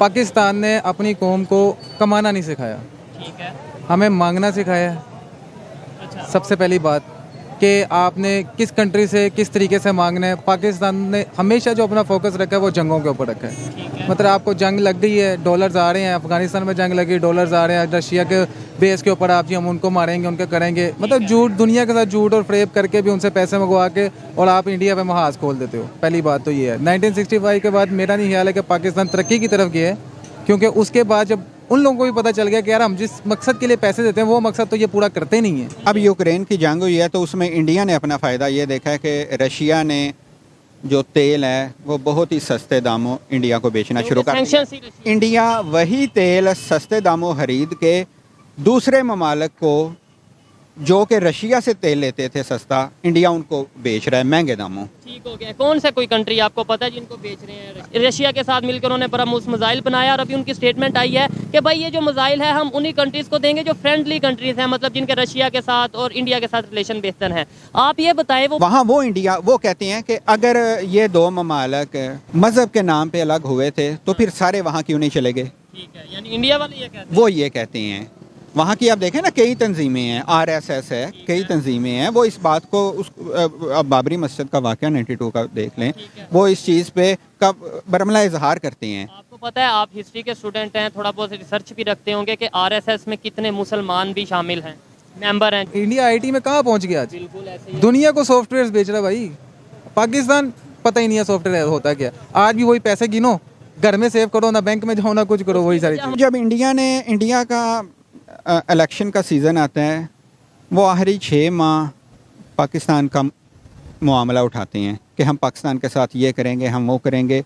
पाकिस्तान ने अपनी कौम को कमाना नहीं सिखाया, ठीक है। हमें मांगना सिखाया है। अच्छा। सबसे पहली बात कि आपने किस कंट्री से किस तरीके से मांगना है। पाकिस्तान ने हमेशा जो अपना फोकस रखा है वो जंगों के ऊपर रखा है। ठीक है। मतलब आपको जंग लग गई है, डॉलर्स आ रहे हैं, अफगानिस्तान में जंग लगी, डॉलर्स आ रहे हैं, रशिया के बेस के ऊपर आप जी हम उनको मारेंगे, उनके करेंगे। मतलब झूठ, दुनिया के साथ झूठ और फ्रेब करके भी उनसे पैसे मंगवा के और आप इंडिया पे महाज खोल देते हो। पहली बात तो ये है। 1965 के बाद मेरा नहीं ख्याल है कि पाकिस्तान तरक्की की तरफ गया है, क्योंकि उसके बाद जब उन लोगों को भी पता चल गया कि यार हम जिस मकसद के लिए पैसे देते हैं वो मकसद तो ये पूरा करते नहीं है। अब यूक्रेन की जंग हुई है तो उसमें इंडिया ने अपना फ़ायदा ये देखा है कि रशिया ने जो तेल है वो बहुत ही सस्ते दामों इंडिया को बेचना शुरू कर दिया। सैंक्शन ही रशिया। इंडिया वही तेल सस्ते दामों खरीद के दूसरे ममालिक को जो कि रशिया से तेल लेते थे सस्ता, इंडिया उनको बेच रहा है महंगे दामों। ठीक हो गया। कौन सा कोई कंट्री आपको पता है जिनको बेच रहे हैं? रशिया के साथ मिलकर उन्होंने ब्रह्मोस मिसाइल बनाया और अभी उनकी स्टेटमेंट आई है कि भाई ये जो मिसाइल है हम उन्हीं कंट्रीज को देंगे जो फ्रेंडली कंट्रीज हैं, मतलब जिनके रशिया के साथ और इंडिया के साथ रिलेशन बेहतर है। आप ये बताएं वो वहाँ वो इंडिया वो कहते हैं कि अगर ये दो ममालिक मज़हब के नाम पे अलग हुए थे तो फिर सारे वहाँ क्यों नहीं चले गए। ठीक है, यानी इंडिया वाले ये कहते हैं। वो ये कहते हैं। वहाँ की आप देखें ना, कई तंजीमें हैं, RSS है, कई तंजीमें हैं, वो इस बात को अब बाबरी मस्जिद का वाक़या 92 का देख लें, वो इस चीज़ पे कब बरमला इजहार करते हैं। आपको पता है, आप हिस्ट्री के स्टूडेंट हैं, थोड़ा बहुत रिसर्च भी रखते होंगे कि RSS में कितने मुसलमान भी शामिल हैं, मेंबर हैं। इंडिया IT में कहाँ पहुँच गया आज? बिल्कुल ऐसे ही है। दुनिया को सॉफ्टवेयर बेच रहा है भाई। पाकिस्तान पता ही नहीं है सॉफ्टवेयर होता क्या। आज भी वही पैसे गिनो, घर में सेव करो, ना बैंक में जाओ, ना कुछ करो, वही सारी चीज़। जब इंडिया का इलेक्शन का सीज़न आता है, वो आखिरी 6 माह पाकिस्तान का मामला उठाते हैं कि हम पाकिस्तान के साथ ये करेंगे, हम वो करेंगे।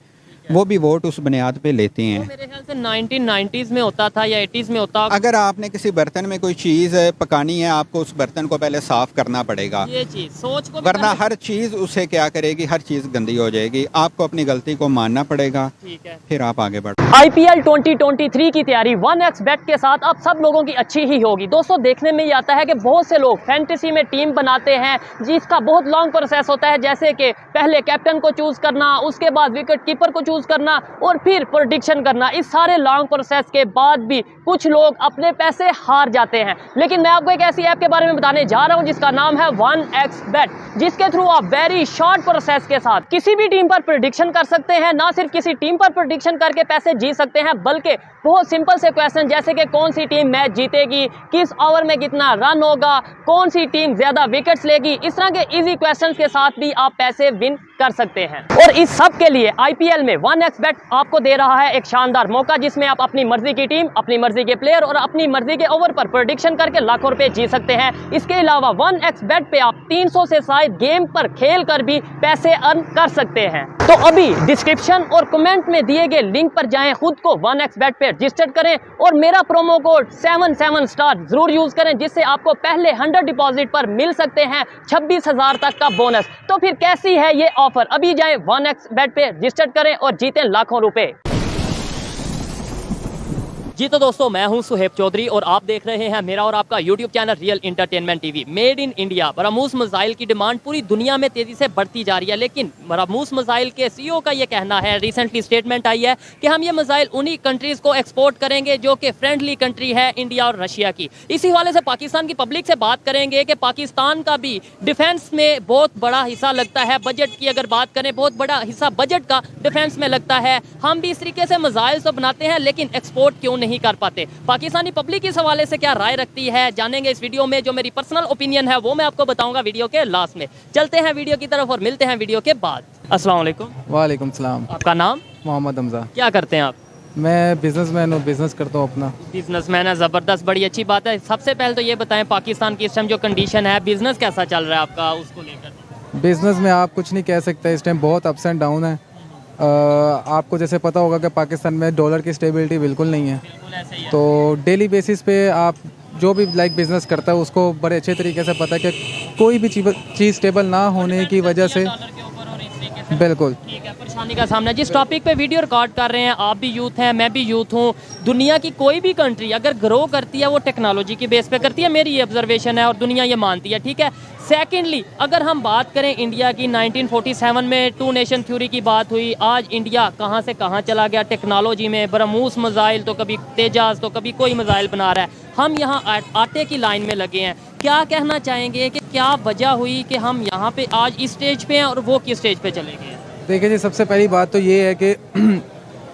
वो भी वोट उस बुनियाद पे लेते वो हैं। मेरे ख्याल से 1990s में होता था या 80s में होता। अगर आपने किसी बर्तन में कोई चीज़ पकानी है, आपको उस बर्तन को पहले साफ़ करना पड़ेगा, ये चीज सोच को भी वरना करना- हर चीज़ उसे क्या करेगी, हर चीज़ गंदी हो जाएगी। आपको अपनी गलती को मानना पड़ेगा, ठीक है। फिर आप आगे बढ़ो। IPL 2023 की तैयारी 1x bet के साथ अब सब लोगों की अच्छी ही होगी। दोस्तों, देखने में ये आता है कि बहुत से लोग फैंटेसी में टीम बनाते हैं जिसका बहुत लॉन्ग प्रोसेस होता है, जैसे कि पहले कैप्टन को चूज करना, उसके बाद विकेट कीपर को चूज करना और फिर प्रेडिक्शन करना। इस सारे लॉन्ग प्रोसेस के बाद भी कुछ लोग अपने पैसे हार जाते हैं। लेकिन मैं आपको एक ऐसी ऐप के बारे में बताने जा रहा हूं जिसका नाम है 1x bet, जिसके थ्रू आप वेरी शॉर्ट प्रोसेस के साथ किसी भी टीम पर प्रेडिक्शन कर सकते हैं। ना सिर्फ किसी टीम पर प्रेडिक्शन करके पैसे जीत सकते हैं, बल्कि बहुत सिंपल से क्वेश्चन जैसे कि कौन सी टीम मैच जीतेगी, किस ओवर में कितना रन होगा, कौन सी टीम ज्यादा विकेट्स लेगी, इस तरह के इजी क्वेश्चंस के साथ भी आप पैसे विन कर सकते हैं। और इस सब के लिए IPL में 1x bet आपको दे रहा है एक शानदार मौका, जिसमें आप अपनी मर्जी की टीम, अपनी मर्जी के प्लेयर और अपनी मर्जी के ओवर पर प्रेडिक्शन करके लाखों रुपए जीत सकते हैं। इसके अलावा 1x bet पे आप 300 से शायद गेम पर खेल कर भी पैसे अर्न कर सकते हैं। तो अभी डिस्क्रिप्शन और कमेंट में दिए गए लिंक पर जाएं, खुद को 1x bet पे रजिस्टर करें और मेरा प्रोमो कोड 77 स्टार जरूर यूज करें, जिससे आपको पहले 100 डिपॉजिट पर मिल सकते हैं 26,000 तक का बोनस। तो फिर कैसी है ये ऑफर? अभी जाएं 1x bet पे रजिस्टर करें और जीतें लाखों रुपए। जी तो दोस्तों, मैं हूं सुहेब चौधरी और आप देख रहे हैं मेरा और आपका YouTube channel real entertainment TV. Made in India BrahMos missile की डिमांड पूरी दुनिया में तेजी से बढ़ती जा रही है, लेकिन ब्रह्मोस मिसाइल के CEO का ये कहना है, रिसेंटली स्टेटमेंट आई है कि हम ये मिसाइल उन्हीं कंट्रीज को एक्सपोर्ट करेंगे जो कि फ्रेंडली कंट्री है इंडिया और रशिया की। इसी हवाले से पाकिस्तान की पब्लिक से बात करेंगे कि पाकिस्तान का भी डिफेंस में बहुत बड़ा हिस्सा लगता है। बजट की अगर बात करें, बहुत बड़ा हिस्सा बजट का डिफेंस में लगता है। हम भी इस तरीके से मिसाइल तो बनाते हैं, लेकिन एक्सपोर्ट क्यों नहीं कर पाते? पाकिस्तानी पब्लिक इस हवाले से क्या राय रखती है, जानेंगे इस वीडियो में। जो मेरी पर्सनल ओपिनियन है वो मैं आपको बताऊंगा वीडियो के लास्ट में। चलते हैं वीडियो की तरफ और मिलते हैं वीडियो के बाद। अस्सलाम वालेकुम। वालेकुम सलाम। आपका नाम? मोहम्मद हमजा। क्या करते हैं आप? मैं बिजनेसमैन हूँ, बिजनेस करता हूँ अपना। बिजनेसमैन है, जबरदस्त, बड़ी अच्छी बात है। सबसे पहले तो ये बताएं, पाकिस्तान की इस टाइम जो कंडीशन है, बिजनेस कैसा चल रहा है आपका, उसको लेकर। बिजनेस में आप कुछ नहीं कह सकते, इस टाइम बहुत अप्स एंड डाउन है। आपको जैसे पता होगा कि पाकिस्तान में डॉलर की स्टेबिलिटी बिल्कुल नहीं है, बिल्कुल ऐसे ही है। तो डेली बेसिस पे आप जो भी बिजनेस करता है उसको बड़े अच्छे तरीके से पता है कि कोई भी चीज़ स्टेबल ना होने की वजह से डॉलर के ऊपर और इस तरीके है। बिल्कुल। ठीक है, परेशानी का सामना। जिस टॉपिक पे वीडियो रिकॉर्ड कर रहे हैं, आप भी यूथ हैं, मैं भी यूथ हूँ। दुनिया की कोई भी कंट्री अगर ग्रो करती है वो टेक्नोलॉजी की बेस पे करती है, मेरी ये ऑब्जर्वेशन है और दुनिया ये मानती है। ठीक है, सेकेंडली अगर हम बात करें इंडिया की, 1947 में टू नेशन थ्योरी की बात हुई, आज इंडिया कहाँ से कहाँ चला गया टेक्नोलॉजी में। ब्रह्मोस मिसाइल तो कभी तेजाज तो कभी कोई मिसाइल बना रहा है, हम यहाँ आटे की लाइन में लगे हैं। क्या कहना चाहेंगे कि क्या वजह हुई कि हम यहाँ पे आज इस स्टेज पे हैं और वो किस स्टेज पे चले गए हैं? देखिए जी, सबसे पहली बात तो ये है कि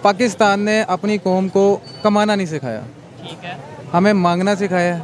पाकिस्तान ने अपनी कौम को कमाना नहीं सिखाया, ठीक है। हमें मांगना सिखाया है।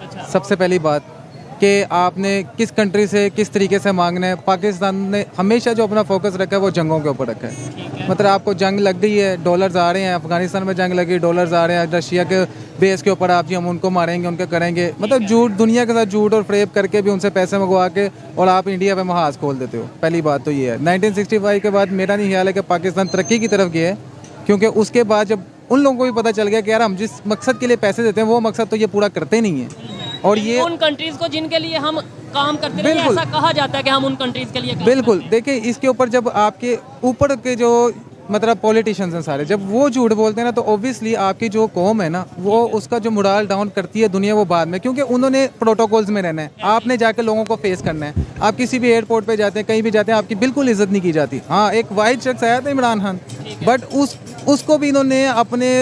अच्छा। सबसे पहली बात कि आपने किस कंट्री से किस तरीके से मांगना है। पाकिस्तान ने हमेशा जो अपना फोकस रखा है वो जंगों के ऊपर रखा है। मतलब आपको जंग लग गई है, डॉलर्स आ रहे हैं, अफगानिस्तान में जंग लगी, डॉलर्स आ रहे हैं, रशिया के बेस के ऊपर आप जी हम उनको मारेंगे, उनका करेंगे। मतलब झूठ, दुनिया के साथ झूठ और फ्रेब करके भी उनसे पैसे मंगवा के और आप इंडिया पे महाज खोल देते हो। पहली बात तो ये है। 1965 के बाद मेरा नहीं ख्याल है कि पाकिस्तान तरक्की की तरफ गया है, क्योंकि उसके बाद जब उन लोगों को भी पता चल गया कि यार हम जिस मकसद के लिए पैसे देते हैं वो मकसद तो ये पूरा करते नहीं है। और ये उन कंट्रीज को जिनके लिए हम काम करते हैं, बिल्कुल। ऐसा कहा जाता है कि हम उन कंट्रीज के लिए काम बिल्कुल। देखिए, इसके ऊपर जब आपके ऊपर के जो मतलब पॉलिटिशियंस हैं सारे, जब वो झूठ बोलते हैं ना, तो ऑब्वियसली आपकी जो कौम है ना, वो उसका जो मोरल डाउन करती है दुनिया, वो बाद में, क्योंकि उन्होंने प्रोटोकॉल्स में रहना है, आपने जाकर लोगों को फेस करना है। आप किसी भी एयरपोर्ट पे जाते हैं, कहीं भी जाते हैं, आपकी बिल्कुल इज्जत नहीं की जाती। हाँ, एक वाइट शख्स आया था इमरान खान, बट उसको भी इन्होंने अपने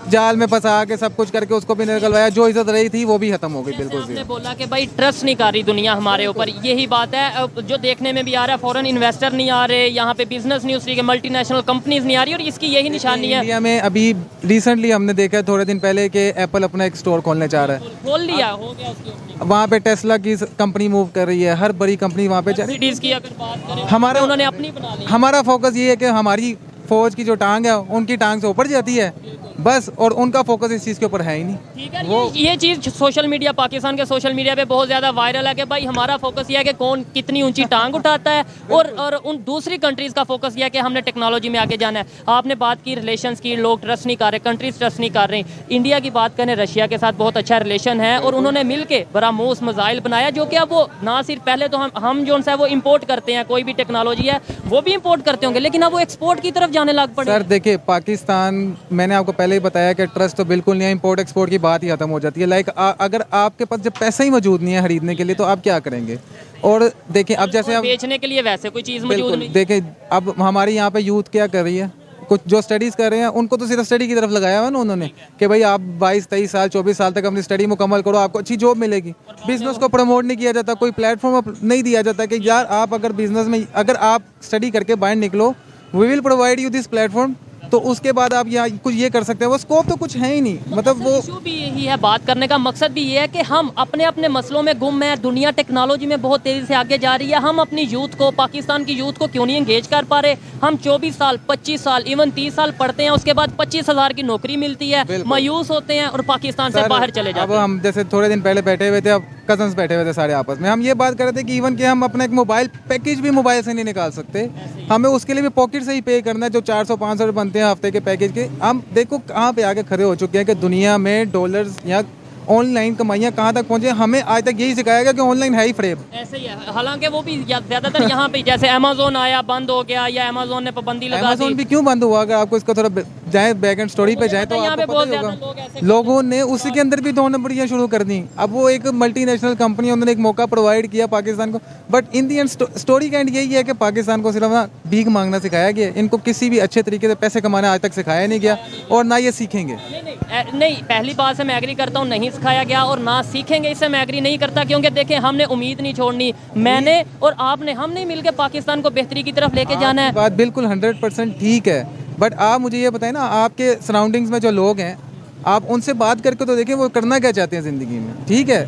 जाल में फंसा के सब कुछ करके उसको भी निकलवाया। जो इज्जत रही थी वो भी खत्म हो गई बिल्कुल आपने से। बोला कि भाई ट्रस्ट नहीं कर रही दुनिया हमारे ऊपर, यही बात है। अब जो देखने में भी आ रहा है, फॉरेन इन्वेस्टर नहीं आ रहे यहाँ पे, बिजनेस नहीं, उसकी मल्टीनेशनल कंपनीज नहीं आ रही, और इसकी यही निशानी है। इंडिया में अभी रिसेंटली हमने देखा है थोड़े दिन पहले कि एप्पल अपना एक स्टोर खोलने जा रहा है, खोल लिया, हो गया उसकी opening। वहाँ पे टेस्ला की कंपनी मूव कर रही है, हर बड़ी कंपनी वहाँ पे जा रही है। Mercedes की अगर बात करें, हमारा उन्होंने अपनी बना ली। हमारा फोकस ये है कि हमारी फौज की जो टांग है उनकी टांग से ऊपर जाती है बस, और उनका फोकस इस चीज़ के ऊपर है ही नहीं। ठीक है, ये चीज़ सोशल मीडिया, पाकिस्तान के सोशल मीडिया पे बहुत ज़्यादा वायरल है कि भाई हमारा फोकस ये है कि कौन कितनी ऊंची टांग उठाता है, और उन दूसरी कंट्रीज़ का फोकस ये है कि हमने टेक्नोलॉजी में आगे जाना है। आपने बात की रिलेशंस की, लोग ट्रस्ट नहीं कर रहे, कंट्रीज ट्रस्ट नहीं कर रही। इंडिया की बात करें, रशिया के साथ बहुत अच्छा रिलेशन है, और उन्होंने मिल के ब्रह्मोस मिसाइल बनाया, जो कि अब वो ना सिर्फ, पहले तो हम जो है वो इम्पोर्ट करते हैं, कोई भी टेक्नोलॉजी है वो भी इम्पोर्ट करते होंगे, लेकिन अब वो एक्सपोर्ट की तरफ जाने लग पड़े। सर देखिए, पाकिस्तान, मैंने आपको पहले ही बताया कि ट्रस्ट तो बिल्कुल नहीं है, इंपोर्ट एक्सपोर्ट की बात ही खत्म हो जाती है। लाइक अगर आपके पास जब पैसा ही मौजूद नहीं है खरीदने के लिए तो आप क्या करेंगे? और देखिए, अब जैसे आप बेचने के लिए वैसे कोई चीज़ मौजूद बिल्कुल नहीं। देखिए, अब हमारे यहाँ पे यूथ क्या कर रही है, कुछ जो स्टडीज़ कर रहे हैं उनको तो सिर्फ स्टडी की तरफ लगाया हुआ ना उन्होंने, कि भाई आप 22-23 साल 24 साल तक अपनी स्टडी मुकम्मल करो, आपको अच्छी जॉब मिलेगी। बिजनेस को प्रमोट नहीं किया जाता, कोई प्लेटफॉर्म नहीं दिया जाता कि यार आप अगर बिजनेस में, अगर आप स्टडी करके बाहर निकलो, we will provide you this platform, तो उसके बाद आप यहाँ कुछ ये कर सकते हैं। वो स्कोप तो कुछ है ही नहीं। मतलब वो इशू भी यही है, बात करने का मकसद भी ये है कि हम अपने अपने मसलों में गुम हैं। दुनिया टेक्नोलॉजी में बहुत तेज़ी से आगे जा रही है, हम अपनी यूथ को, पाकिस्तान की यूथ को क्यों नहीं एंगेज कर पा रहे? हम 24 साल 25 साल इवन 30 साल पढ़ते हैं, उसके बाद 25,000 की नौकरी मिलती है, मायूस होते हैं और पाकिस्तान से बाहर चले जाते अब हैं। हम जैसे थोड़े दिन पहले बैठे हुए थे, अब कजन्स बैठे हुए थे सारे आपस में, हम ये बात कर रहे थे कि इवन कि हम अपना एक मोबाइल पैकेज भी मोबाइल से नहीं निकाल सकते, हमें उसके लिए भी पॉकेट से ही पे करना है, जो 400-500 बनते हैं हफ्ते के पैकेज के। हम देखो कहाँ पे आके खड़े हो चुके हैं कि दुनिया में डॉलर्स या ऑनलाइन कमाइयाँ कहाँ तक पहुँचे। हमें आज तक यही सिखाया गया कि ऑनलाइन है ही फ्रेब। ऐसे ही है, हालांकि वो भी ज़्यादातर यहाँ पे, जैसे अमेजोन आया बंद हो गया, या अमेजोन ने पाबंदी लगा दी। अमेजोन भी क्यों बंद हुआ? अगर आपको इसका थोड़ा जाए बैक एंड स्टोरी पे जाए तो यहाँ पे आपको बहुत पता ही ज़्यादा लोग होगा, ऐसे लोगों ने उसी के अंदर भी 2 नंबरियाँ शुरू कर दी। अब वो एक मल्टीनेशनल कंपनी है, उन्होंने एक मौका प्रोवाइड किया पाकिस्तान को, but in the and story का एंड यही है कि पाकिस्तान को सिर्फ ना भीख मांगना सिखाया गया, इनको किसी भी अच्छे तरीके से पैसे कमाना आज तक सिखाया नहीं गया, और ना ये सीखेंगे। नहीं, पहली बात से मैं एग्री करता हूँ, नहीं सिखाया गया और ना सीखेंगे, इससे मैं एग्री नहीं करता, क्योंकि देखें हमने उम्मीद नहीं छोड़नी, मैंने और आपने, हमने मिलकर पाकिस्तान को बेहतरी की तरफ लेके जाना है। बात बिल्कुल 100% ठीक है, बट आप मुझे ये बताएं ना, आपके सराउंडिंग्स में जो लोग हैं, आप उनसे बात करके तो देखें वो करना क्या चाहते हैं ज़िंदगी में। ठीक है,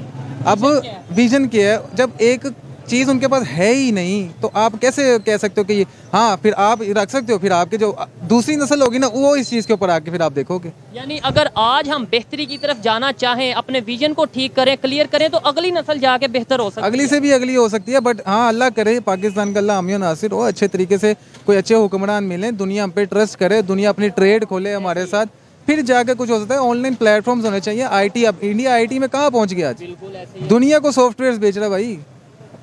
अब विजन क्या है? जब एक चीज़ उनके पास है ही नहीं तो आप कैसे कह सकते हो कि हाँ, फिर आप रख सकते हो, फिर आपके जो दूसरी नस्ल होगी ना वो इस चीज़ के ऊपर आके फिर आप देखोगे। यानी अगर आज हम बेहतरी की तरफ जाना चाहें, अपने विजन को ठीक करें, क्लियर करें, तो अगली नस्ल जाके बेहतर हो सकती है। अगली से भी अगली हो सकती है, बट हाँ, अल्लाह करे पाकिस्तान का अल्लाह हामी नासिर हो, अच्छे तरीके से कोई अच्छे हुक्मरान मिलें, दुनिया हम पे ट्रस्ट करे, दुनिया अपनी ट्रेड खोले हमारे साथ, फिर जाकर कुछ हो सकता है। ऑनलाइन प्लेटफॉर्म्स होने चाहिए। आईटी, अब इंडिया आईटी में कहाँ पहुँच गया आज? दुनिया को सॉफ्टवेयर बेच रहा है भाई।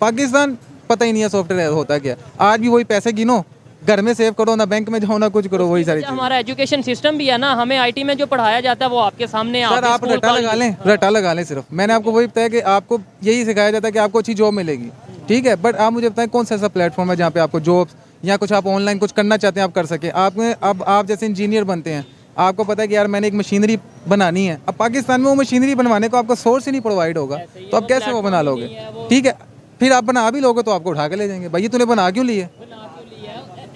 पाकिस्तान पता ही नहीं है सॉफ्टवेयर होता क्या। आज भी वही पैसे गिनो, घर में सेव करो, ना बैंक में जाओ ना कुछ करो, वही सारी चीज़। हमारा एजुकेशन सिस्टम भी है ना, हमें आईटी में जो पढ़ाया जाता है वो आपके सामने सर आप रटा लगा लें, रटा लगा लें। सिर्फ मैंने आपको वही बताया कि आपको यही सिखाया जाता है कि आपको अच्छी जॉब मिलेगी, ठीक है। बट आप मुझे बताएं कौन सा ऐसा प्लेटफॉर्म है जहाँ पे आपको जॉब्स या कुछ आप ऑनलाइन कुछ करना चाहते हैं आप कर सकें। आपने अब आप जैसे इंजीनियर बनते हैं, आपको पता है कि यार मैंने एक मशीनरी बनानी है, अब पाकिस्तान में वो मशीनरी बनवाने को आपका सोर्स ही नहीं प्रोवाइड होगा, तो आप कैसे वो बना लोगे, ठीक है। फिर आप बना भी लोगे तो आपको उठा के ले जाएंगे, भाई तूने बना क्यों लिए।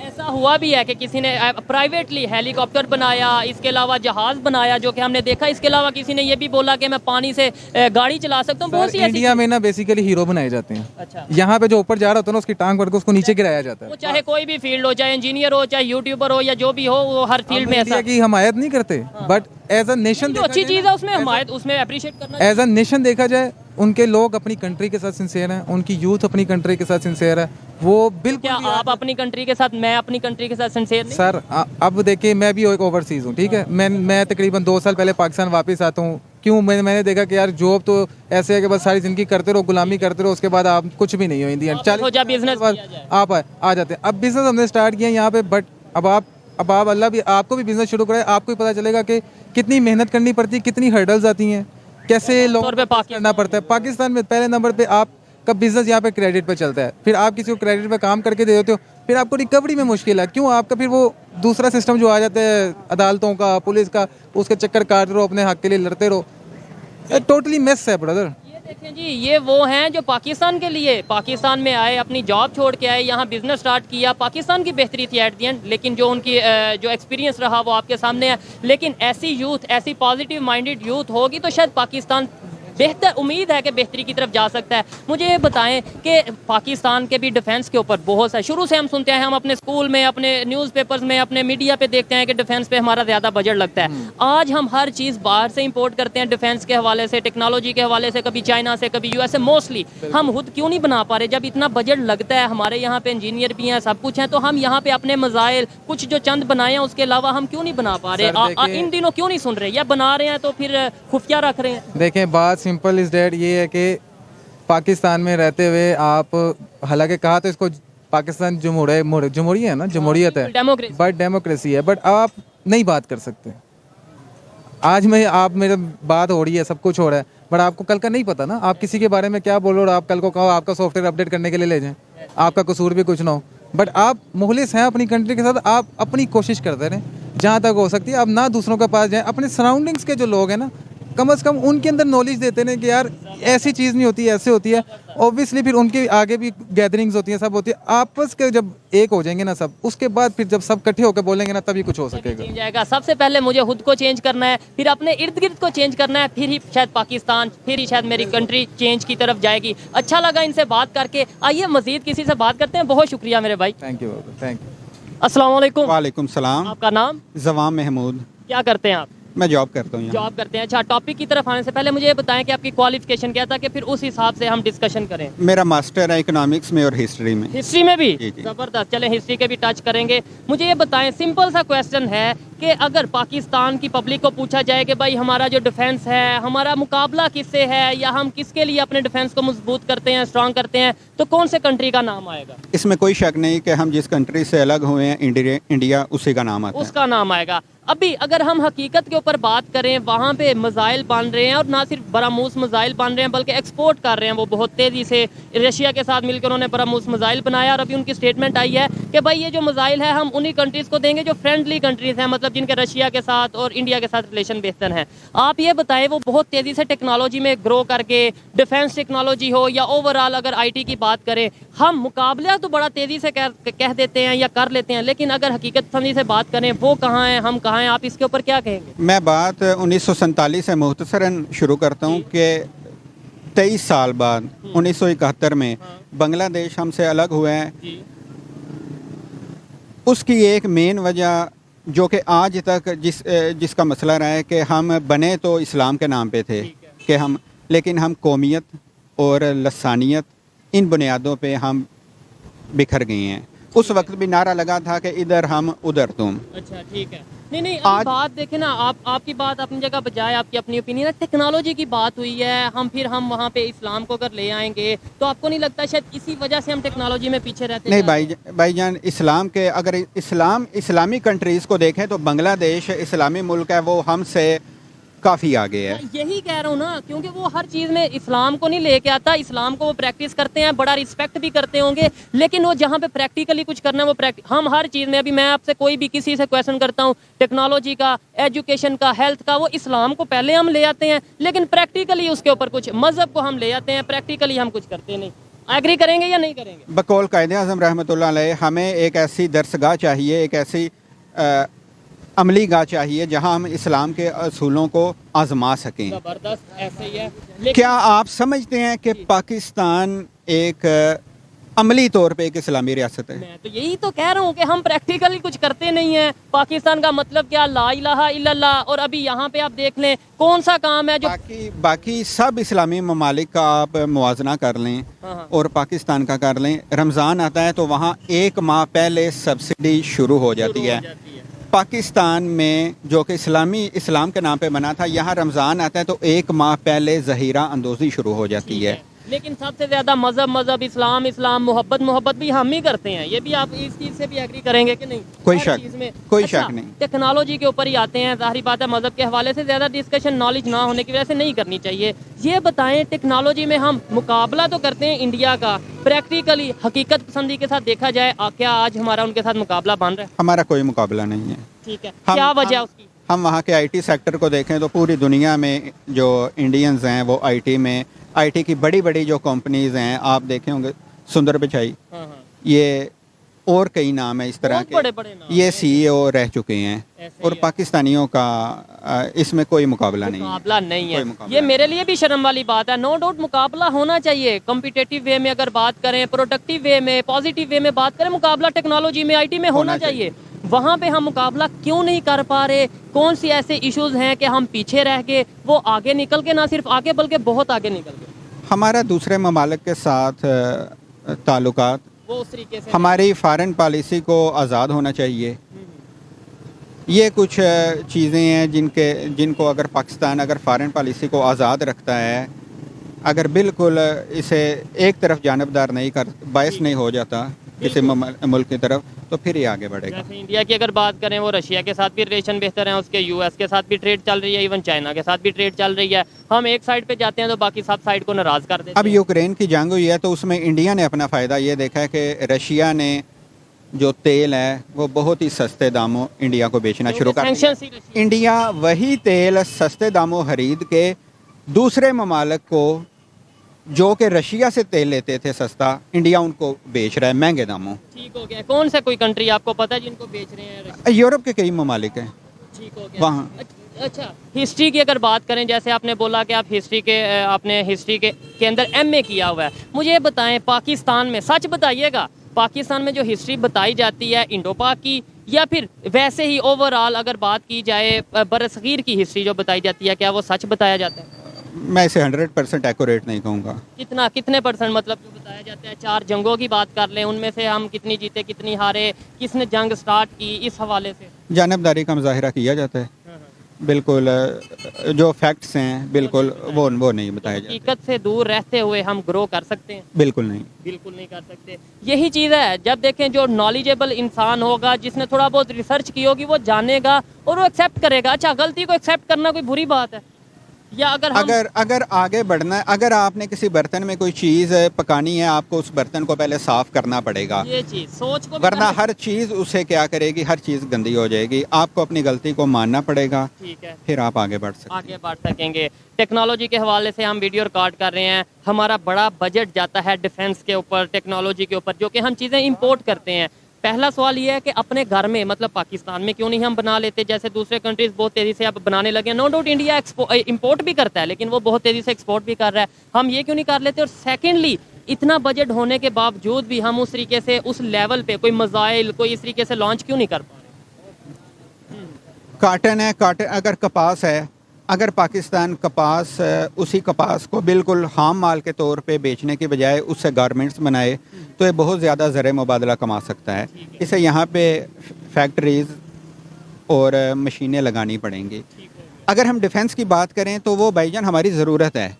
ऐसा हुआ भी है कि किसी ने प्राइवेटली हेलीकॉप्टर बनाया, इसके अलावा जहाज बनाया जो कि हमने देखा, इसके अलावा किसी ने ये भी बोला कि मैं पानी से गाड़ी चला सकता हूँ। बहुत सी इंडिया में ना बेसिकली हीरो बनाए जाते हैं। अच्छा। यहाँ पे जो ऊपर जा रहा होता है ना उसकी टांग पकड़ के उसको नीचे गिराया जाता है। वो चाहे कोई भी फील्ड हो, चाहे इंजीनियर हो, चाहे यूट्यूबर हो, या जो भी हो, वो हर फील्ड में ऐसा की हमायत नहीं करते, बट एज अ नेशन जो अच्छी चीज़ है उसमें हमायत, उसमें अप्रिशिएट करना। एज अ नेशन देखा जाए, उनके लोग अपनी कंट्री के साथ सिंसियर हैं, उनकी यूथ अपनी कंट्री के साथ सिंसियर है। वो बिल्कुल क्या आप अपनी कंट्री के साथ, मैं अपनी कंट्री के साथ सिंसियर नहीं? सर अब देखिए मैं भी एक ओवरसीज हूँ, ठीक है। मैं तकरीबन 2 साल पहले पाकिस्तान वापस आता हूँ। क्यों? मैंने देखा कि यार जॉब तो ऐसे है कि बस सारी जिंदगी करते रहो, गुलामी करते रहो, उसके बाद आप कुछ भी नहीं हो इंडिया। 40 बिजनेस आप आ जाते हैं। अब बिजनेस हमने स्टार्ट किया यहाँ पे, बट अब आप अल्लाह भी आपको भी बिजनेस शुरू कराए, आपको भी पता चलेगा कि कितनी मेहनत करनी पड़ती है, कितनी हर्डल्स आती हैं, कैसे लोगों को करना पड़ता है। पाकिस्तान में पहले नंबर पे आपका बिजनेस यहाँ पे क्रेडिट पे चलता है, फिर आप किसी को क्रेडिट पे काम करके दे देते हो, फिर आपको रिकवरी में मुश्किल है। क्यों? आपका फिर वो दूसरा सिस्टम जो आ जाता है अदालतों का, पुलिस का, उसके चक्कर काट रहो, अपने हक के लिए लड़ते रहो। टोटली मेस है ब्रदर। देखें जी, ये वो हैं जो पाकिस्तान के लिए पाकिस्तान में आए, अपनी जॉब छोड़ के आए, यहाँ बिजनेस स्टार्ट किया, पाकिस्तान की बेहतरी थी एट दी एंड, लेकिन जो उनकी जो एक्सपीरियंस रहा वो आपके सामने है। लेकिन ऐसी यूथ, ऐसी पॉजिटिव माइंडेड यूथ होगी तो शायद पाकिस्तान बेहतर, उम्मीद है कि बेहतरी की तरफ जा सकता है। मुझे ये बताएं कि पाकिस्तान के भी डिफेंस के ऊपर बहुत सा, शुरू से हम सुनते हैं, हम अपने स्कूल में, अपने न्यूज़पेपर्स में, अपने मीडिया पे देखते हैं कि डिफेंस पे हमारा ज़्यादा बजट लगता है। आज हम हर चीज़ बाहर से इंपोर्ट करते हैं, डिफेंस के हवाले से, टेक्नोलॉजी के हवाले से, कभी चाइना से, कभी यूएस से। मोस्टली हम खुद क्यों नहीं बना पा रहे? जब इतना बजट लगता है, हमारे यहाँ पे इंजीनियर भी हैं, सब कुछ है, तो हम यहाँ पे अपने मज़ाइल कुछ जो चंद बनाए हैं उसके अलावा हम क्यों नहीं बना पा रहे? इन दिनों क्यों नहीं सुन रहे, या बना रहे हैं तो फिर खुफिया रख रहे हैं? देखें, बात सिंपल इज डेट ये है कि पाकिस्तान में रहते हुए आप, हालांकि कहा तो इसको पाकिस्तान जमहूरियत है ना, जमहूरियत है, बट डेमोक्रेसी है, बट आप नहीं बात कर सकते। आज में आप मेरे बात हो रही है, सब कुछ हो रहा है, बट आपको कल का नहीं पता ना, आप किसी के बारे में क्या बोलो और आप कल को कहो आपका सॉफ्टवेयर अपडेट करने के लिए ले जाएं, आपका कसूर भी कुछ ना हो, बट आप मुखलिस हैं अपनी कंट्री के साथ, आप अपनी कोशिश करते रहें जहाँ तक हो सकती है। आप ना दूसरों के पास जाएं, अपने सराउंडिंग्स के जो लोग हैं ना, कम से कम उनके अंदर नॉलेज देते हैं कि यार ऐसी चीज़ नहीं होती, ऐसे होती है। ऑब्वियसली फिर उनके आगे भी गैदरिंग्स होती हैं, सब होती है, आपस के जब एक हो जाएंगे ना सब, उसके बाद फिर जब सब इकट्ठे होकर बोलेंगे ना, तभी कुछ हो सकेगा। चेंज आएगा। सबसे पहले मुझे खुद को चेंज करना है, फिर अपने इर्द गिर्द को चेंज करना है, फिर ही शायद पाकिस्तान, फिर ही शायद मेरी कंट्री चेंज की तरफ जाएगी। अच्छा लगा इनसे बात करके। आइए मजीद किसी से बात करते हैं। बहुत शुक्रिया मेरे भाई। Thank you, thank you. अस्सलाम वालेकुम। वालेकुम सलाम। आपका नाम? जवाम महमूद। क्या करते हैं आप? मैं जॉब करता हूँ। जॉब करते हैं। अच्छा, टॉपिक की तरफ आने से पहले मुझे ये बताएं कि आपकी क्वालिफिकेशन क्या था, कि फिर उस हिसाब से हम डिस्कशन करें। मेरा मास्टर है इकोनॉमिक्स में और हिस्ट्री में। हिस्ट्री में भी? जी, जी। जबरदस्त। चलें हिस्ट्री के भी टच करेंगे। मुझे ये बताएं, सिंपल सा क्वेश्चन है कि अगर पाकिस्तान की पब्लिक को पूछा जाए कि भाई हमारा जो डिफेंस है, हमारा मुकाबला किससे है, या हम किसके लिए अपने डिफेंस को मजबूत करते हैं, स्ट्रॉन्ग करते हैं, तो कौन से कंट्री का नाम आएगा? इसमें कोई शक नहीं कि हम जिस कंट्री से अलग हुए हैं, इंडिया, उसी का नाम आता है। उसका नाम आएगा। अभी अगर हम हकीकत के ऊपर बात करें, वहाँ पे मिसाइल बन रहे हैं, और ना सिर्फ बरामूस मिसाइल बन रहे हैं बल्कि एक्सपोर्ट कर रहे हैं वो बहुत तेज़ी से। रशिया के साथ मिलकर उन्होंने बरामूस मिसाइल बनाया, और अभी उनकी स्टेटमेंट आई है कि भाई ये जो मिसाइल है हम उन्हीं कंट्रीज़ को देंगे जो फ्रेंडली कंट्रीज़ हैं, मतलब जिनके रशिया के साथ और इंडिया के साथ रिलेशन बेहतर हैं। आप ये बताएं, वो बहुत तेज़ी से टेक्नोलॉजी में ग्रो करके, डिफेंस टेक्नोलॉजी हो या ओवरऑल अगर IT की बात करें, हम मुकाबला तो बड़ा तेज़ी से कह देते हैं या कर लेते हैं, लेकिन अगर हकीकत फंदी से बात करें, वो कहाँ हैं, हम कहाँ हैं, आप इसके ऊपर क्या कहेंगे? मैं बात 1947 से मुख्तसरन शुरू करता हूँ कि 23 साल बाद 1971 में बांग्लादेश हमसे अलग हुए हैं। उसकी एक मेन वजह जो कि आज तक जिसका मसला रहा है कि हम बने तो इस्लाम के नाम पे थे कि हम, लेकिन हम कौमियत और लसानियत, इन बुनियादों पे हम बिखर गए हैं। उस वक्त भी नारा लगा था कि इधर हम उधर तुम। अच्छा ठीक है। नहीं अभी आज- बात देखें ना, आपकी बात अपनी जगह बजाय, आपकी अपनी ओपिनियन है, टेक्नोलॉजी की बात हुई है, हम वहाँ पे इस्लाम को अगर ले आएंगे तो आपको नहीं लगता शायद इसी वजह से हम टेक्नोलॉजी में पीछे रहते नहीं जा रहे हैं? भाईजान, इस्लाम के अगर इस्लामी कंट्रीज़ को देखें तो बांग्लादेश इस्लामी मुल्क है, वो हमसे काफ़ी आगे है। यही कह रहा हूँ ना, क्योंकि वो हर चीज़ में इस्लाम को नहीं लेके आता, इस्लाम को वो प्रैक्टिस करते हैं, बड़ा रिस्पेक्ट भी करते होंगे, लेकिन वो जहाँ पे प्रैक्टिकली कुछ करना है वो हम हर चीज़ में, अभी मैं आपसे कोई भी किसी से क्वेश्चन करता हूँ टेक्नोलॉजी का, एजुकेशन का, हेल्थ का, वो इस्लाम को पहले हम ले आते हैं, लेकिन प्रैक्टिकली उसके ऊपर कुछ मज़हब को हम ले आते हैं, प्रैक्टिकली हम कुछ करते नहीं। एग्री करेंगे या नहीं करेंगे? बकौल कायद-ए-आज़म रहमतुल्लाह अलैह हमें एक ऐसी दरसगाह चाहिए, एक ऐसी अमली गाह चाहिए जहां हम इस्लाम के असूलों को आजमा सकें। ज़बरदस्त, ऐसे ही है। क्या आप समझते हैं कि पाकिस्तान एक अमली तौर पे एक इस्लामी रियासत है? मैं तो यही तो कह रहा हूँ कि हम प्रैक्टिकली कुछ करते नहीं हैं। पाकिस्तान का मतलब क्या, ला इलाहा इल्लल्लाह, और अभी यहाँ पे आप देख लें कौन सा काम है जो बाकी सब इस्लामी ममालिक का आप मुआजना कर लें और पाकिस्तान का कर लें, रमज़ान आता है तो वहाँ एक माह पहले सब्सिडी शुरू हो जाती है। पाकिस्तान में जो कि इस्लाम के नाम पे बना था, यहाँ रमज़ान आता है तो एक माह पहले ज़हीरा अंदोज़ी शुरू हो जाती है। लेकिन सबसे ज़्यादा मज़हब इस्लाम मोहब्बत भी हम ही करते हैं। ये भी आप इस चीज़ से भी एग्री करेंगे कि नहीं? कोई हर शक चीज़ में। कोई अच्छा, शक नहीं। टेक्नोलॉजी के ऊपर ही आते हैं। ज़ाहिर बात है मज़हब के हवाले से ज़्यादा डिस्कशन नॉलेज ना होने की वजह से नहीं करनी चाहिए। ये बताएं, टेक्नोलॉजी में हम मुकाबला तो करते हैं इंडिया का, प्रैक्टिकली हकीकत पसंदी के साथ देखा जाए क्या आज हमारा उनके साथ मुकाबला बन रहा है? हमारा कोई मुकाबला नहीं है। ठीक है, क्या वजह उसकी? हम वहाँ के आईटी सेक्टर को देखें तो पूरी दुनिया में जो इंडियंस हैं वो आईटी की बड़ी बड़ी जो कंपनीज हैं, आप देखे होंगे सुंदर पिचाई, ये और कई नाम है इस तरह के, बड़े नाम ये सीईओ रह चुके हैं और पाकिस्तानियों का इसमें कोई मुकाबला नहीं है। ये मेरे लिए भी शर्म वाली बात है। नो डाउट मुकाबला होना चाहिए, कॉम्पिटिटिव वे में अगर बात करें, प्रोडक्टिव वे में, पॉजिटिव वे में बात करें, मुकाबला टेक्नोलॉजी में, आईटी में होना चाहिए। वहाँ पे हम मुकाबला क्यों नहीं कर पा रहे? कौन सी ऐसे इश्यूज हैं कि हम पीछे रह गए, वो आगे निकल के, ना सिर्फ आगे बल्कि बहुत आगे निकल गए? हमारा दूसरे ममालिक के साथ ताल्लुकात, वो उस तरीके से हमारी फॉरेन पॉलिसी को आज़ाद होना चाहिए। ये कुछ चीज़ें हैं जिनको अगर पाकिस्तान अगर फॉरेन पॉलिसी को आज़ाद रखता है, अगर बिल्कुल इसे एक तरफ जानबदार नहीं बायस नहीं हो जाता किसी मुल्क की तरफ, तो फिर ये आगे बढ़ेगा। जैसे इंडिया की अगर बात करें, वो रशिया के साथ भी रिलेशन बेहतर है, उसके यूएस के साथ भी ट्रेड चल रही है, इवन चाइना के साथ भी ट्रेड चल रही है। हम एक साइड पे जाते हैं तो बाकी सब साइड को नाराज़ कर देते हैं। अब यूक्रेन की जंग हुई है तो उसमें इंडिया ने अपना फ़ायदा ये देखा है कि रशिया ने जो तेल है वो बहुत ही सस्ते दामों इंडिया को बेचना शुरू कर दिया। इंडिया वही तेल सस्ते दामों खरीद के दूसरे ममालिक को जो कि रशिया से तेल लेते थे सस्ता, इंडिया उनको बेच रहा है महंगे दामों। ठीक हो गया। कौन से कोई कंट्री आपको पता है जिनको बेच रहे हैं? यूरोप के कई ममालिक हैं। ठीक हो गया वहाँ। अच्छा, हिस्ट्री की अगर बात करें, जैसे आपने बोला कि आप आपने हिस्ट्री के अंदर एमए किया हुआ है, मुझे ये बताएं, पाकिस्तान में, सच बताइएगा, पाकिस्तान में जो हिस्ट्री बताई जाती है इंडो पाक की, या फिर वैसे ही ओवरऑल अगर बात की जाए बरसगीर की हिस्ट्री जो बताई जाती है, क्या वो सच बताया जाता है? मैं इसे 100% एक्यूरेट नहीं कहूँगा। कितने परसेंट, मतलब जो बताया जाता है? 4 जंगों की बात कर लें, उनमें से हम कितनी जीते, कितनी हारे, किसने जंग स्टार्ट की, इस हवाले से जानबदारी का मुजाहिरा किया जाता है। बिल्कुल जो फैक्ट्स हैं बिल्कुल वो नहीं बताया जाता। हकीकत से दूर रहते हुए हम ग्रो कर सकते हैं? बिल्कुल नहीं कर सकते। यही चीज़ है, जब देखें जो नॉलेजेबल इंसान होगा, जिसने थोड़ा बहुत रिसर्च की होगी, वो जानेगा और वो एक्सेप्ट करेगा। अच्छा, गलती को एक्सेप्ट करना कोई बुरी बात है? या अगर आगे बढ़ना है, अगर आपने किसी बर्तन में कोई चीज़ पकानी है, आपको उस बर्तन को पहले साफ करना पड़ेगा। ये चीज़ सोच को, वरना हर चीज़ उसे क्या करेगी, हर चीज़ गंदी हो जाएगी। आपको अपनी गलती को मानना पड़ेगा, ठीक है, फिर आप आगे बढ़ सकेंगे। टेक्नोलॉजी के हवाले से हम वीडियो रिकॉर्ड कर रहे हैं, हमारा बड़ा बजट जाता है डिफेंस के ऊपर, टेक्नोलॉजी के ऊपर, जो कि हम चीज़ें इंपोर्ट करते हैं। पहला सवाल ये है कि अपने घर में, मतलब पाकिस्तान में क्यों नहीं हम बना लेते? जैसे दूसरे कंट्रीज बहुत तेज़ी से अब बनाने लगे हैं। नो डाउट इंडिया इंपोर्ट भी करता है, लेकिन वो बहुत तेज़ी से एक्सपोर्ट भी कर रहा है। हम ये क्यों नहीं कर लेते? और सेकेंडली, इतना बजट होने के बावजूद भी हम उस तरीके से, उस लेवल पे कोई मिसाइल, कोई इस तरीके से लॉन्च क्यों नहीं कर पा रहे? काटन है, अगर कपास है अगर पाकिस्तान कपास उसी कपास को बिल्कुल खाम माल के तौर पे बेचने के बजाय उससे गारमेंट्स बनाए तो ये बहुत ज़्यादा ज़र मुबादला कमा सकता है। इसे यहाँ पे फैक्ट्रीज़ और मशीनें लगानी पड़ेंगी। अगर हम डिफेंस की बात करें तो वो भाईजान हमारी ज़रूरत है।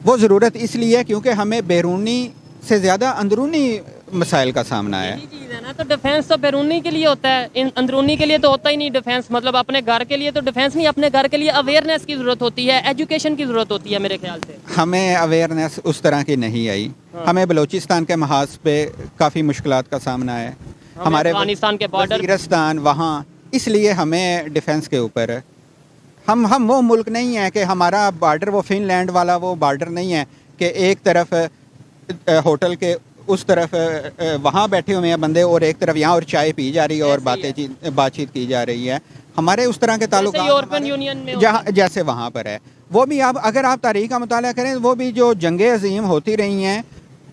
वो ज़रूरत इसलिए क्योंकि हमें बैरूनी से ज़्यादा अंदरूनी मसाइल का सामना है। यही चीज़ है ना, तो डिफेंस तो बैरूनी के लिए होता है, अंदरूनी के लिए तो होता ही नहीं डिफेंस। मतलब अपने घर के लिए तो डिफेंस नहीं, अपने घर के लिए अवेयरनेस की ज़रूरत होती है, एजुकेशन की ज़रूरत होती है मेरे ख्याल से। हमें अवेयरनेस उस तरह की नहीं आई। हमें बलूचिस्तान के महाज पे काफ़ी मुश्किलात का सामना है, हमारे अफगानिस्तान के बॉर्डर, वज़ीरिस्तान वहाँ, इसलिए हमें डिफेंस के ऊपर हम वो मुल्क नहीं है कि हमारा बॉर्डर वो फिनलैंड वाला वो बॉर्डर नहीं है कि एक तरफ होटल के उस तरफ वहाँ बैठे हुए हैं बंदे और एक तरफ यहाँ और चाय पी जा रही है और बातचीत की जा रही है। हमारे उस तरह के ताल्लुक यूरोपियन यूनियन में जहाँ जैसे वहाँ पर है। वो भी आप अगर आप तारीख का मुताला करें वो भी जो जंगे अजीम होती रही हैं,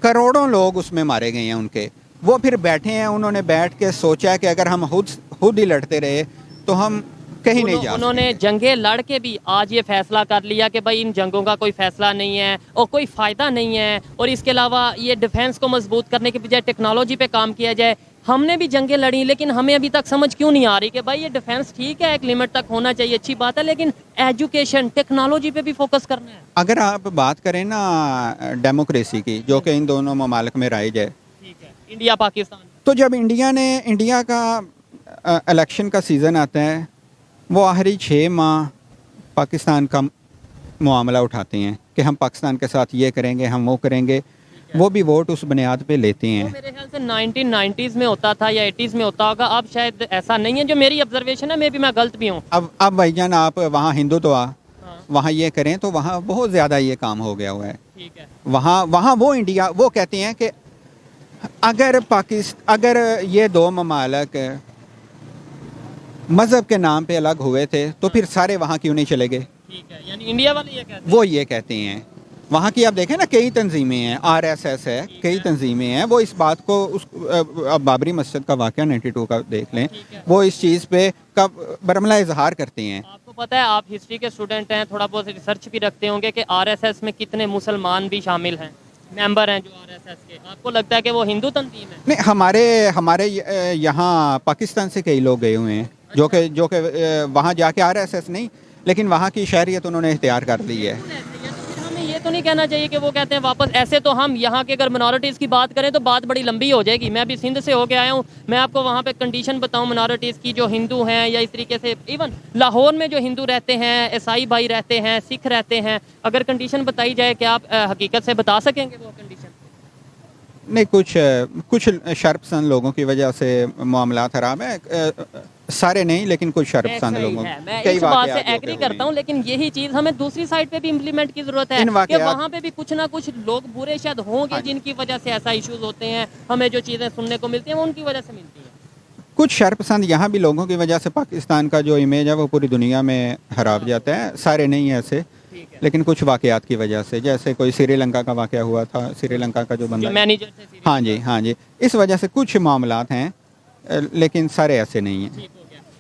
करोड़ों लोग उसमें मारे गए हैं उनके। वो फिर बैठे हैं, उन्होंने बैठ के सोचा कि अगर हम खुद ही लड़ते रहे तो हम कहीं नहीं जा। उन्होंने जंगे लड़ के भी आज ये फैसला कर लिया कि भाई इन जंगों का कोई फैसला नहीं है और कोई फ़ायदा नहीं है, और इसके अलावा ये डिफेंस को मजबूत करने के बजाय टेक्नोलॉजी पे काम किया जाए। हमने भी जंगें लड़ी, लेकिन हमें अभी तक समझ क्यों नहीं आ रही कि भाई ये डिफेंस ठीक है, एक लिमिट तक होना चाहिए, अच्छी बात है, लेकिन एजुकेशन टेक्नोलॉजी पे भी फोकस करना है। अगर आप बात करें ना डेमोक्रेसी की, जो कि इन दोनों ममालिक में राइज है, ठीक है, इंडिया पाकिस्तान, तो जब इंडिया का इलेक्शन का सीज़न आता है वो आखिरी 6 माह पाकिस्तान का मामला उठाते हैं कि हम पाकिस्तान के साथ ये करेंगे, हम वो करेंगे। वो भी वोट उस बुनियाद पे लेते हैं। मेरे ख्याल से 1990s में होता था या 80s में होता होगा, अब शायद ऐसा नहीं है, जो मेरी ऑब्जर्वेशन है, मे भी मैं गलत भी हूँ। अब भाईजान आप वहाँ हिंदुत्व वहाँ ये करें तो वहाँ बहुत ज़्यादा ये काम हो गया हुआ है। ठीक है, वहाँ वो इंडिया वो कहते हैं कि अगर ये दो ममालिक मज़हब के नाम पे अलग हुए थे तो फिर सारे वहाँ क्यों नहीं चले गए। ठीक है, यानी इंडिया वाले ये कहते हैं। वो ये कहते हैं। वहाँ की आप देखें ना, कई तंजीमें हैं, RSS है, कई तंजीमें हैं, वो इस बात को अब बाबरी मस्जिद का वाक़या 92 का देख लें, वो इस चीज़ पे कब बरमला इजहार करते हैं। आपको पता है, आप हिस्ट्री के स्टूडेंट हैं, थोड़ा बहुत रिसर्च भी रखते होंगे कि RSS में कितने मुसलमान भी शामिल हैं, मेंबर हैं जो RSS के। आपको लगता है कि वो हिंदू तंजीम है? नहीं, हमारे यहाँ पाकिस्तान से कई लोग गए हुए हैं जो कि वहाँ जाके RSS नहीं, लेकिन वहाँ की शहरियत उन्होंने इख्तियार कर ली है। हमें ये तो नहीं कहना चाहिए कि वो कहते हैं वापस। ऐसे तो हम यहाँ के अगर मिनॉरिटीज़ की बात करें तो बात बड़ी लंबी हो जाएगी। मैं अभी सिंध से होके आया हूँ, मैं आपको वहाँ पे कंडीशन बताऊँ मिनॉरिटीज़ की, जो हिंदू हैं या इस तरीके से इवन लाहौर में जो हिंदू रहते हैं, ईसाई भाई रहते हैं, सिख रहते हैं, अगर कंडीशन बताई जाए कि आप हकीकत से बता सकेंगे वो कंडीशन? नहीं, कुछ शर्पसंद लोगों की वजह से मामला खराब है, सारे नहीं, लेकिन कुछ शर्पसंद लोगों मैं इस बात से एग्री करता हूँ, लेकिन यही चीज़ हमें दूसरी साइड पे भी इम्प्लीमेंट की ज़रूरत है कि वहाँ पे भी कुछ ना कुछ लोग बुरे शायद होंगे जिनकी वजह से ऐसा इश्यूज होते हैं। हमें जो चीज़ें सुनने को मिलती हैं वो उनकी वजह से मिलती हैं। कुछ शर्पसंद यहाँ भी लोगों की वजह से पाकिस्तान का जो इमेज है वो पूरी दुनिया में खराब जाता है। सारे नहीं है ऐसे, लेकिन कुछ वाक़यात की वजह से, जैसे कोई श्रीलंका का वाक़या हुआ था, श्रीलंका का जो बंदा मैनेजर थे, हाँ जी, इस वजह से कुछ मामलात हैं, लेकिन सारे ऐसे नहीं हैं।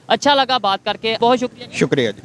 अच्छा लगा बात करके, बहुत शुक्रिया। शुक्रिया जी।